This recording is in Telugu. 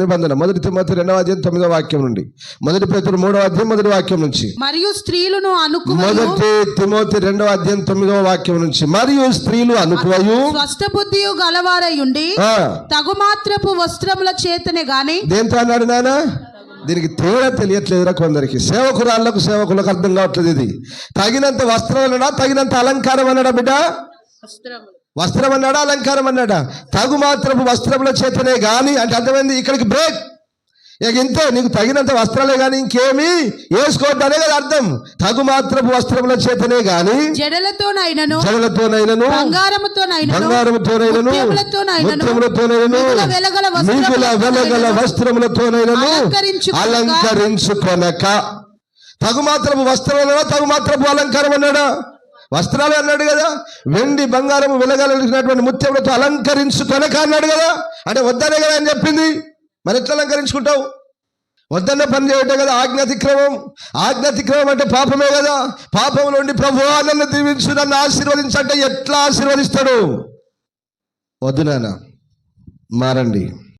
నిబంధన 1 తిమోతి 2:9 నుండి, 1 పేతురు 3:1 నుంచి, మరియు స్త్రీలను 1 తిమోతి 2:9 నుంచి, మరియు స్త్రీలు అనుకువయు స్వస్థబుద్ధియు గలవారయుండి తగుమాత్రపు వస్త్రముల చేతనే గాని. దేంతో అన్నాడు నాయన? దీనికి తేడా తెలియట్లేదురా కొందరికి. సేవకురాళ్లకు సేవకులకు అర్థం కావట్లేదు. ఇది తగినంత వస్త్రం అన్నాడా, తగినంత అలంకారం అన్నాడా బిడ్డ? వస్త్రం అన్నాడా, అలంకారం అన్నాడా? తగు మాత్రపు వస్త్రముల చేతనే గాని అంటే అర్థమైంది. ఇక్కడికి బ్రేక్. ఇక ఇంతే, నీకు తగినంత వస్త్రాలే గాని ఇంకేమీ వేసుకోవద్దు అనే కదా అర్థం. తగు మాత్రపు వస్త్రముల చేతనే గాని జడలతోనైనను బంగారముతోనైనను ముత్యములతోనైనను మిగుల వెలగల వస్త్రములతోనైనను అలంకరించుకొనక. తగు మాత్రపు వస్త్రములు, తగు మాత్రపు అలంకారం అన్నాడా? వస్త్రాలు అన్నాడు కదా. వెండి బంగారం వెలగలిగినటువంటి ముత్యములతో అలంకరించుకొనక అన్నాడు కదా. అంటే వద్దనే కదా అని చెప్పింది. మరి ఎట్లా అలంకరించుకుంటావు? వద్దన్న పని చేయటం కదా ఆజ్ఞాతిక్రమం. ఆజ్ఞాతిక్రమం అంటే పాపమే కదా. పాపం నుండి ప్రభువా నన్ను దీవించు, నన్ను ఆశీర్వదించంటే ఎట్లా ఆశీర్వదిస్తాడు? వద్దు నాన్న, మారండి.